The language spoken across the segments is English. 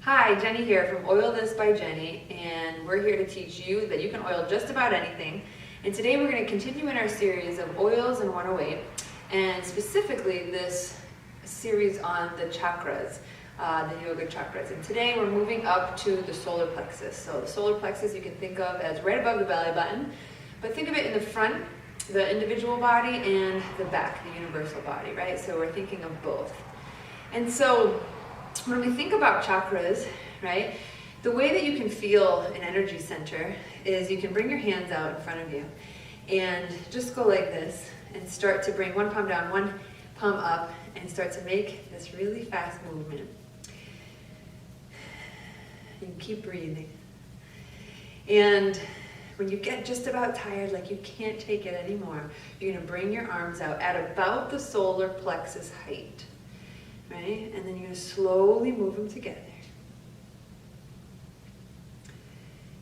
Hi, Jenny here from Oil This by Jenny, and we're here to teach you that you can oil just about anything. And today we're going to continue in our series of oils in 108, and specifically this series on the chakras, the yoga chakras. And today we're moving up to the solar plexus. So the solar plexus you can think of as right above the belly button, but think of it in the front, the individual body, and the back, the universal body, right? So we're thinking of both. And so when we think about chakras, right, the way that you can feel an energy center is you can bring your hands out in front of you and just go like this and start to bring one palm down, one palm up, and start to make this really fast movement. And keep breathing. And when you get just about tired, like you can't take it anymore, you're going to bring your arms out at about the solar plexus height. Right? And then you're going to slowly move them together.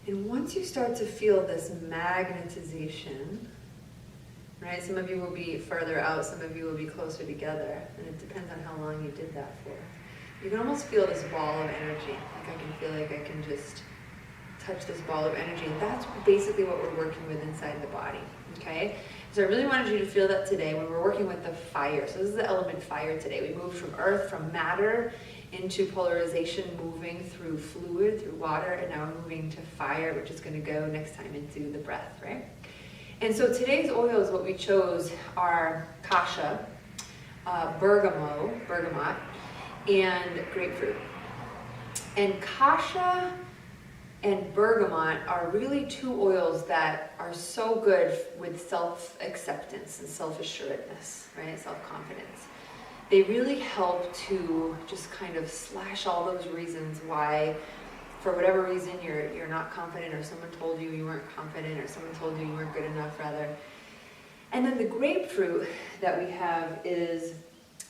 And once you start to feel this magnetization, right? Some of you will be further out, some of you will be closer together, and it depends on how long you did that for. You can almost feel this ball of energy. Like I can feel like I can just touch this ball of energy. And that's basically what we're working with inside the body. Okay? So I really wanted you to feel that today when we're working with the fire. So this is the element fire today. We moved from earth, from matter, into polarization, moving through fluid, through water, and now we're moving to fire, which is going to go next time into the breath, right? And so today's oils, what we chose are kasha, bergamot, and grapefruit. And kasha and bergamot are really two oils that are so good with self-acceptance and self-assuredness, right? Self-confidence. They really help to just kind of slash all those reasons why, for whatever reason, you're not confident, or someone told you you weren't confident, or someone told you you weren't good enough, rather. And then the grapefruit that we have is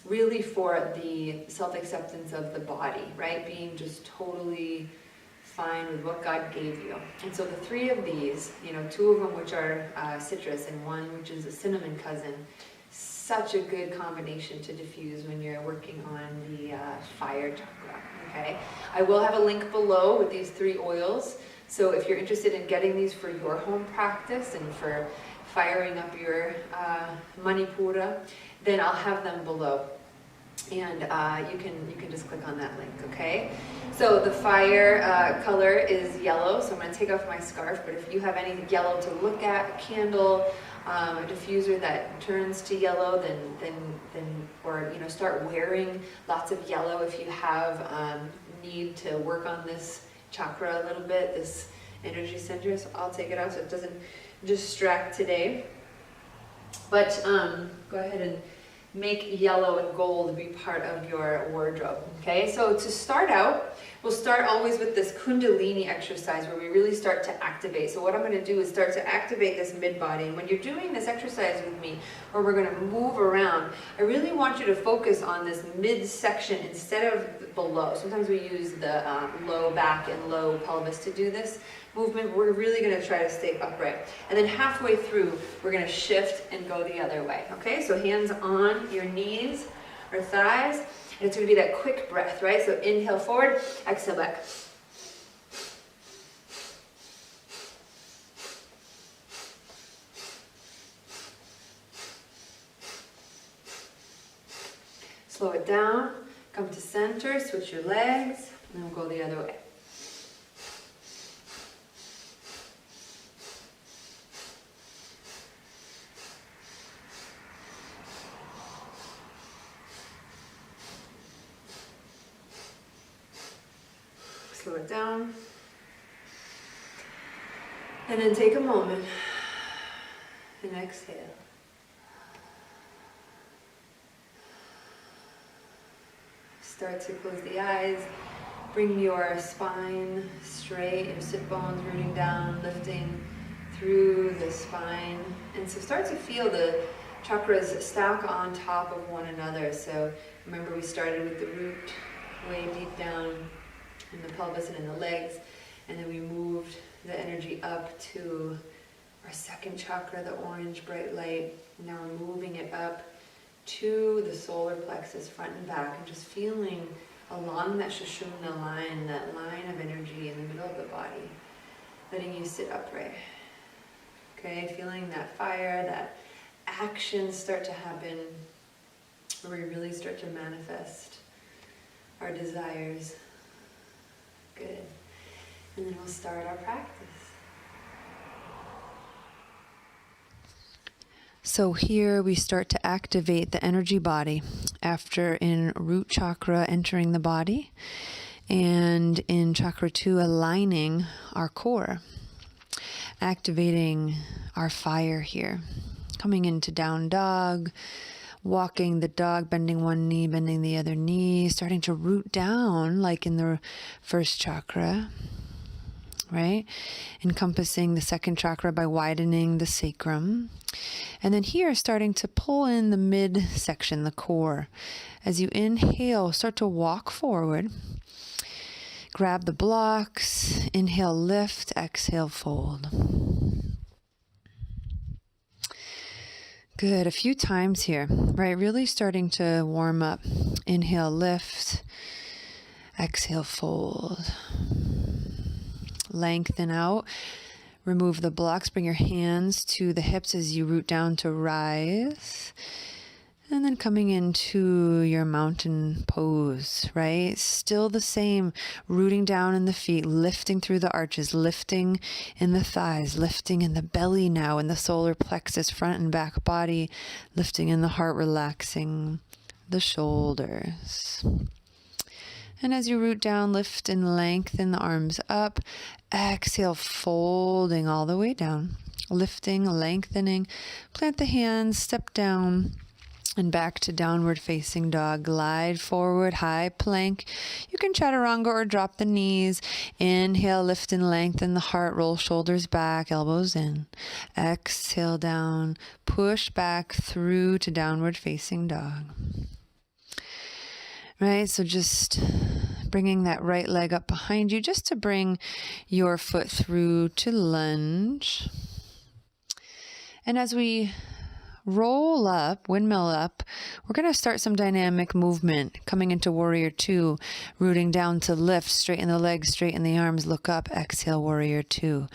really for the self-acceptance of the body, right? Being just totally fine with what God gave you. And so the three of these, two of them which are citrus and one which is a cinnamon cousin, such a good combination to diffuse when you're working on the fire chakra, okay? I will have a link below with these three oils. So if you're interested in getting these for your home practice and for firing up your Manipura, then I'll have them below. And you can just click on that link, okay? So the fire color is yellow, so I'm going to take off my scarf, but if you have any yellow to look at, a candle, a diffuser that turns to yellow, or start wearing lots of yellow if you have need to work on this chakra a little bit, this energy center. So I'll take it out so it doesn't distract today. But go ahead and make yellow and gold be part of your wardrobe, okay? So to start out, we'll start always with this Kundalini exercise where we really start to activate. So what I'm going to do is start to activate this mid-body. And when you're doing this exercise with me, where we're going to move around, I really want you to focus on this midsection instead of below. Sometimes we use the low back and low pelvis to do this movement. We're really going to try to stay upright. And then halfway through, we're going to shift and go the other way. Okay, so hands on your knees or thighs. And it's going to be that quick breath, right? So inhale forward, exhale back. Slow it down, come to center, switch your legs, and then we'll go the other way. Slow it down. And then take a moment and exhale. Start to close the eyes. Bring your spine straight, your sit bones rooting down, lifting through the spine. And so start to feel the chakras stack on top of one another. So remember we started with the root way deep down in the pelvis and in the legs, and then we moved the energy up to our second chakra, the orange bright light. Now we're moving it up to the solar plexus, front and back, and just feeling along that Sushumna line, that line of energy in the middle of the body, letting you sit upright. Okay, feeling that fire, that action start to happen, where we really start to manifest our desires. Good. And then we'll start our practice. So here we start to activate the energy body after in root chakra entering the body, and in chakra 2 aligning our core, activating our fire here, coming into down dog, walking the dog, bending one knee, bending the other knee, starting to root down like in the first chakra, right? Encompassing the second chakra by widening the sacrum. And then here, starting to pull in the midsection, the core. As you inhale, start to walk forward. Grab the blocks. Inhale, lift. Exhale, fold. Good. A few times here, right? Really starting to warm up. Inhale, lift. Exhale, fold. Lengthen out. Remove the blocks. Bring your hands to the hips as you root down to rise. And then coming into your mountain pose, right? Still the same, rooting down in the feet, lifting through the arches, lifting in the thighs, lifting in the belly now, in the solar plexus, front and back body, lifting in the heart, relaxing the shoulders. And as you root down, lift and lengthen the arms up. Exhale, folding all the way down. Lifting, lengthening. Plant the hands, step down, and back to downward facing dog. Glide forward, high plank. You can chaturanga or drop the knees. Inhale, lift and lengthen the heart. Roll shoulders back, elbows in. Exhale down. Push back through to downward facing dog. Right, so just bringing that right leg up behind you just to bring your foot through to lunge. And as we roll up, windmill up, we're going to start some dynamic movement, coming into warrior 2, rooting down to lift, straighten the legs, straighten the arms, look up, exhale, warrior 2.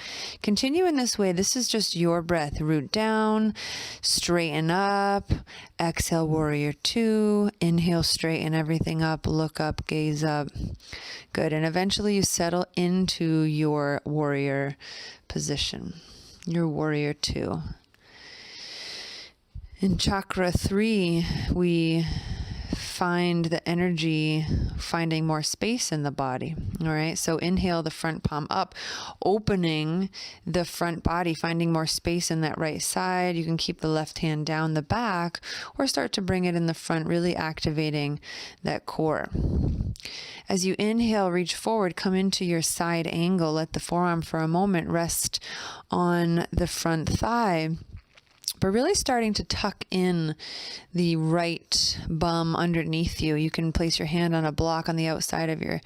Continue in this way. This is just your breath. Root down, straighten up, exhale, warrior 2, inhale, straighten everything up, look up, gaze up. Good. And eventually you settle into your warrior position, your warrior 2. In chakra 3, we find the energy finding more space in the body. All right. So inhale the front palm up, opening the front body, finding more space in that right side. You can keep the left hand down the back or start to bring it in the front, really activating that core. As you inhale, reach forward, come into your side angle. Let the forearm for a moment rest on the front thigh. But really starting to tuck in the right bum underneath you. You can place your hand on a block on the outside of your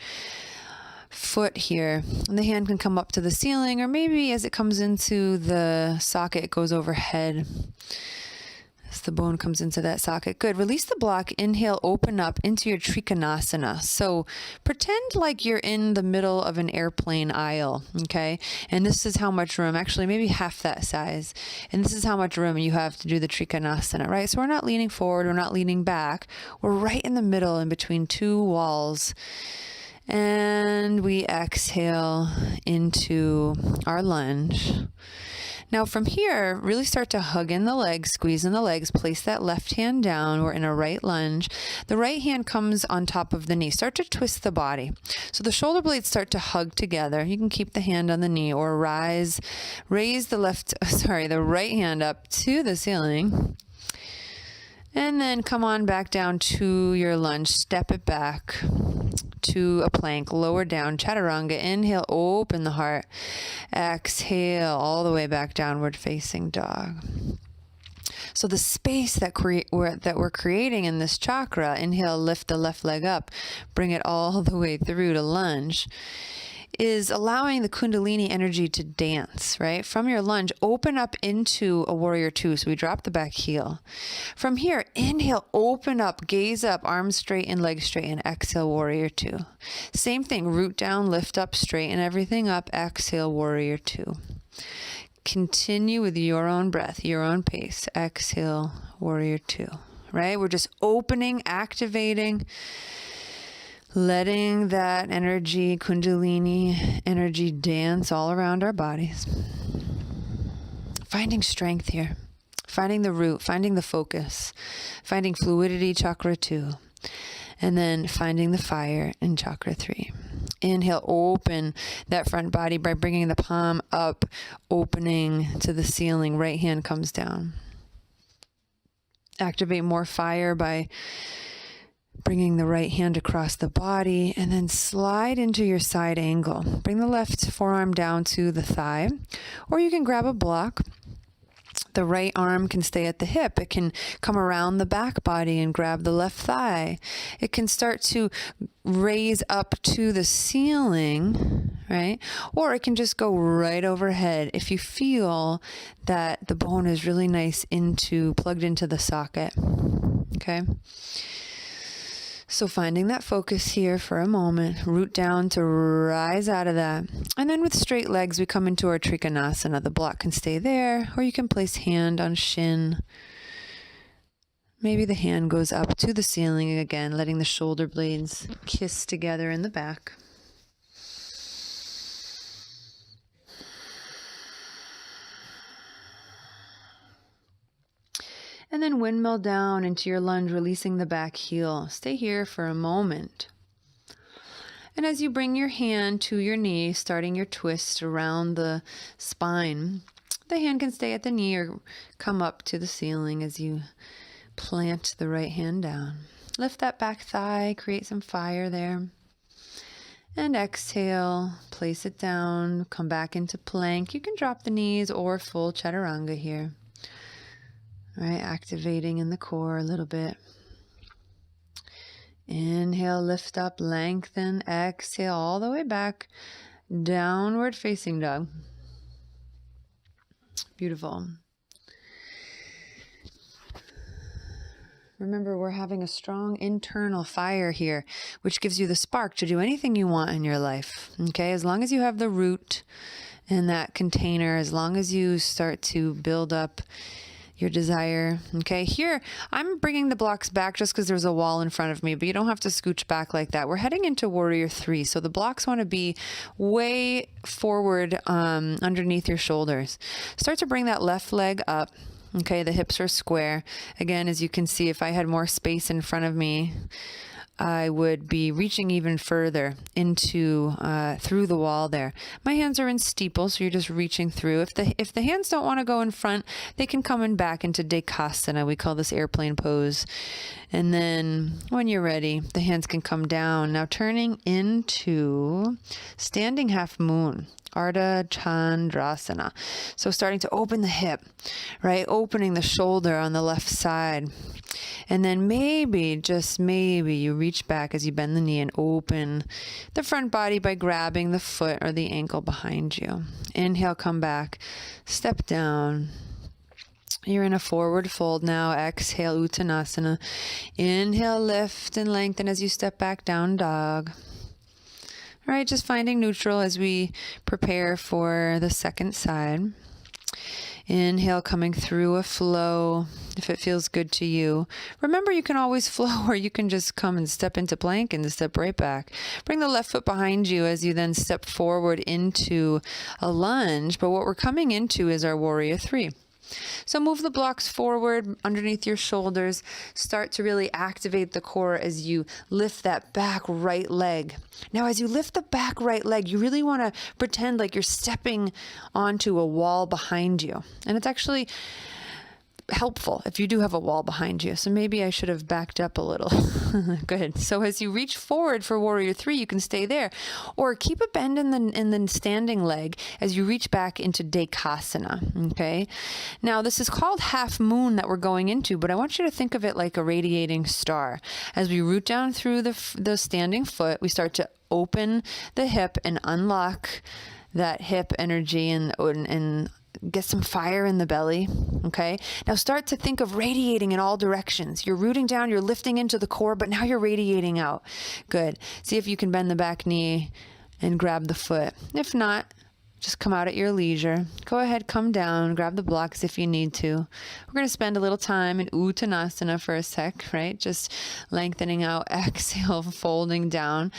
foot here. And the hand can come up to the ceiling, or maybe as it comes into the socket, it goes overhead. As the bone comes into that socket. Good. Release the block. Inhale, open up into your Trikonasana. So pretend like you're in the middle of an airplane aisle, okay? And this is how much room, actually maybe half that size. And this is how much room you have to do the Trikonasana, right? So we're not leaning forward, we're not leaning back. We're right in the middle in between two walls. And we exhale into our lunge. Now from here, really start to hug in the legs, squeeze in the legs, place that left hand down. We're in a right lunge. The right hand comes on top of the knee. Start to twist the body. So the shoulder blades start to hug together. You can keep the hand on the knee or raise the right hand up to the ceiling. And then come on back down to your lunge. Step it back to a plank, lower down, chaturanga. Inhale, open the heart. Exhale, all the way back downward facing dog. So the space that we're creating in this chakra, inhale, lift the left leg up, bring it all the way through to lunge, is allowing the Kundalini energy to dance, right? From your lunge, open up into a warrior two. So we drop the back heel. From here, inhale, open up, gaze up, arms straight and legs straight, and exhale, warrior two. Same thing, root down, lift up, straighten everything up, exhale, warrior two. Continue with your own breath, your own pace. Exhale, warrior two, right? We're just opening, activating, letting that energy, Kundalini energy, dance all around our bodies. Finding strength here, finding the root, finding the focus, finding fluidity, chakra 2, and then finding the fire in chakra 3. Inhale, open that front body by bringing the palm up, opening to the ceiling. Right hand comes down. Activate more fire by bringing the right hand across the body, and then slide into your side angle. Bring the left forearm down to the thigh, or you can grab a block. The right arm can stay at the hip. It can come around the back body and grab the left thigh. It can start to raise up to the ceiling, right? Or it can just go right overhead if you feel that the bone is really nice plugged into the socket. Okay? So finding that focus here for a moment, root down to rise out of that. And then with straight legs, we come into our Trikonasana. The block can stay there, or you can place hand on shin. Maybe the hand goes up to the ceiling again, letting the shoulder blades kiss together in the back. And then windmill down into your lunge, releasing the back heel. Stay here for a moment. And as you bring your hand to your knee, starting your twist around the spine, the hand can stay at the knee or come up to the ceiling as you plant the right hand down. Lift that back thigh, create some fire there. And exhale, place it down, come back into plank. You can drop the knees or full chaturanga here. All right, activating in the core a little bit. Inhale, lift up, lengthen, exhale all the way back, downward facing dog. Beautiful. Remember, we're having a strong internal fire here, which gives you the spark to do anything you want in your life. Okay, as long as you have the root in that container, as long as you start to build up your desire. Okay, here I'm bringing the blocks back just because there's a wall in front of me, but you don't have to scooch back like that. We're heading into warrior 3, so the blocks want to be way forward underneath your shoulders. Start to bring that left leg up. Okay, the hips are square. Again, as you can see, if I had more space in front of me, I would be reaching even further into through the wall there. My hands are in steeple, so you're just reaching through. If the hands don't want to go in front, they can come in back into Dekasana. We call this airplane pose. And then when you're ready, the hands can come down. Now turning into standing half moon. Ardha Chandrasana. So starting to open the hip, right? Opening the shoulder on the left side. And then maybe, just maybe, you reach back as you bend the knee and open the front body by grabbing the foot or the ankle behind you. Inhale, come back, step down. You're in a forward fold now. Exhale, Uttanasana. Inhale, lift and lengthen as you step back, down dog. All right, just finding neutral as we prepare for the second side. Inhale, coming through a flow, if it feels good to you. Remember, you can always flow, or you can just come and step into plank and step right back. Bring the left foot behind you as you then step forward into a lunge. But what we're coming into is our warrior 3. So move the blocks forward underneath your shoulders. Start to really activate the core as you lift that back right leg. Now, as you lift the back right leg, you really want to pretend like you're stepping onto a wall behind you. And it's actually helpful if you do have a wall behind you. So maybe I should have backed up a little. Good. So as you reach forward for Warrior 3, you can stay there, or keep a bend in the standing leg as you reach back into Dekasana. Okay. Now this is called half moon that we're going into, but I want you to think of it like a radiating star. As we root down through the standing foot, we start to open the hip and unlock that hip energy and get some fire in the belly. Okay. Now start to think of radiating in all directions. You're rooting down, you're lifting into the core, but now you're radiating out. Good. See if you can bend the back knee and grab the foot. If not, just come out at your leisure. Go ahead, come down, grab the blocks if you need to. We're going to spend a little time in Uttanasana for a sec, right? Just lengthening out, exhale, folding down,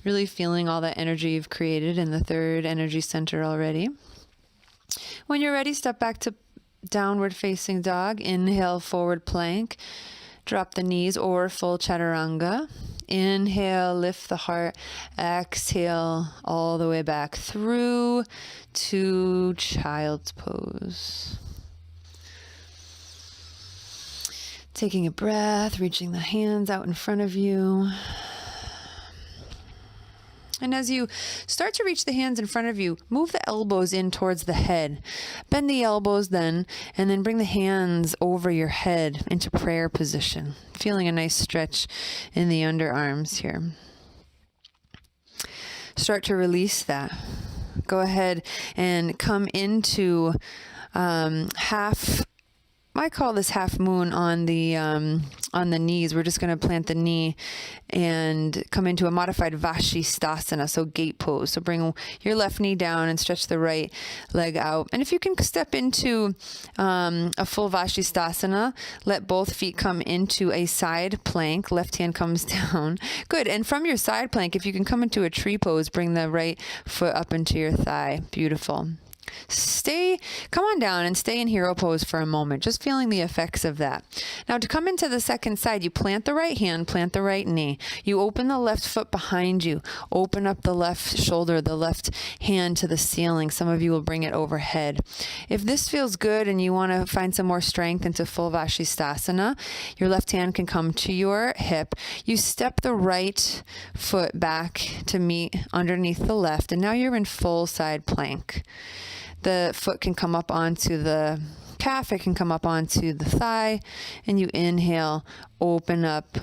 really feeling all that energy you've created in the third energy center already. When you're ready, step back to downward facing dog. Inhale, forward plank. Drop the knees or full chaturanga. Inhale, lift the heart. Exhale, all the way back through to child's pose. Taking a breath, reaching the hands out in front of you. And as you start to reach the hands in front of you, move the elbows in towards the head. Bend the elbows then, and then bring the hands over your head into prayer position. Feeling a nice stretch in the underarms here. Start to release that. Go ahead and come into I call this half moon on the knees. We're just going to plant the knee and come into a modified Vashisthasana, so gate pose. So bring your left knee down and stretch the right leg out. And if you can step into a full Vashisthasana, let both feet come into a side plank. Left hand comes down. Good. And from your side plank, if you can come into a tree pose, bring the right foot up into your thigh. Beautiful. Come on down and stay in hero pose for a moment, just feeling the effects of that. Now to come into the second side, you plant the right hand, plant the right knee. You open the left foot behind you, open up the left shoulder, the left hand to the ceiling. Some of you will bring it overhead. If this feels good and you want to find some more strength into full Vashisthasana, your left hand can come to your hip. You step the right foot back to meet underneath the left, and now you're in full side plank. The foot can come up onto the calf, it can come up onto the thigh, and you inhale, open up,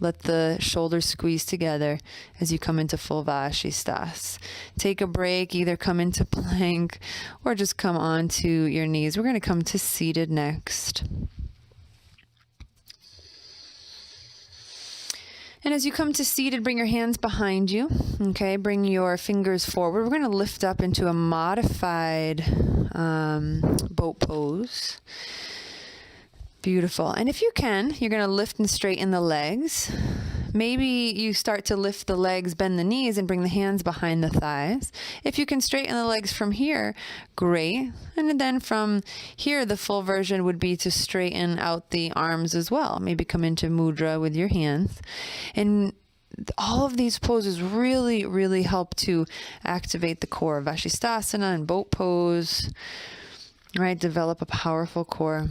let the shoulders squeeze together as you come into full Vashisthasana. Take a break, either come into plank or just come onto your knees. We're going to come to seated next. And as you come to seated, bring your hands behind you. Okay, bring your fingers forward. We're going to lift up into a modified boat pose. Beautiful. And if you can, you're going to lift and straighten the legs. Maybe you start to lift the legs, bend the knees, and bring the hands behind the thighs. If you can straighten the legs from here, great. And then from here, the full version would be to straighten out the arms as well. Maybe come into mudra with your hands. And all of these poses really, really help to activate the core. Vashisthasana and boat pose, right? Develop a powerful core.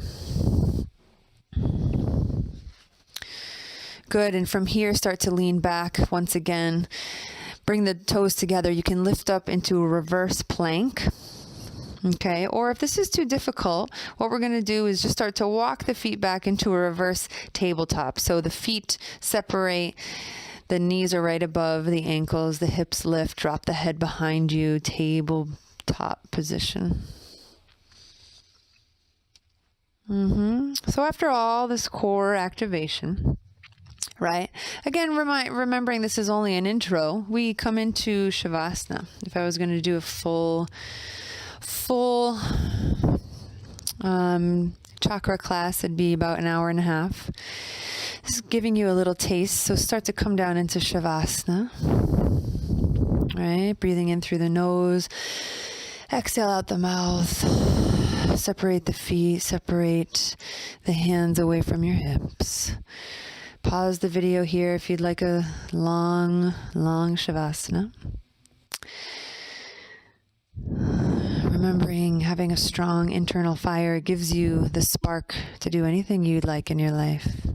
Good. And from here, start to lean back once again. Bring the toes together. You can lift up into a reverse plank. Okay. Or if this is too difficult, what we're going to do is just start to walk the feet back into a reverse tabletop. So the feet separate. The knees are right above the ankles. The hips lift. Drop the head behind you. Tabletop position. So after all this core activation, right? Again, remembering this is only an intro, we come into Shavasana. If I was going to do a full chakra class, it'd be about an hour and a half. This is giving you a little taste. So start to come down into Shavasana, right? Breathing in through the nose, exhale out the mouth. Separate the feet, separate the hands away from your hips. Pause the video here if you'd like a long Shavasana. Remembering, having having a strong internal fire gives you the spark to do anything you'd like in your life.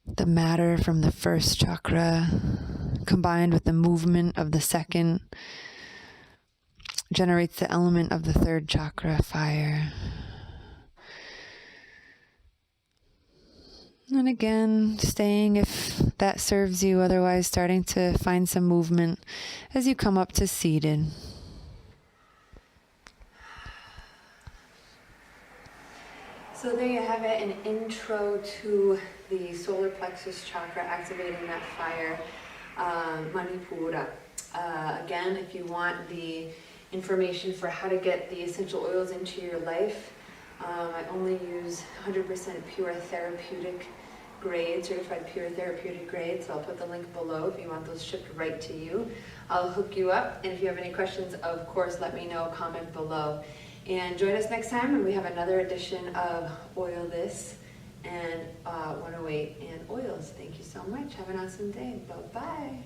The matter from the first chakra, combined with the movement of the second, generates the element of the third chakra, fire. And again, staying if that serves you, otherwise starting to find some movement as you come up to seated. So there you have it, an intro to the solar plexus chakra, activating that fire, Manipura. Again, if you want the information for how to get the essential oils into your life, I only use 100% pure therapeutic grade, certified pure therapeutic grade, so I'll put the link below if you want those shipped right to you. I'll hook you up, and if you have any questions, of course, let me know, comment below. And join us next time when we have another edition of Oil This and 108 and Oils. Thank you so much. Have an awesome day. Bye-bye.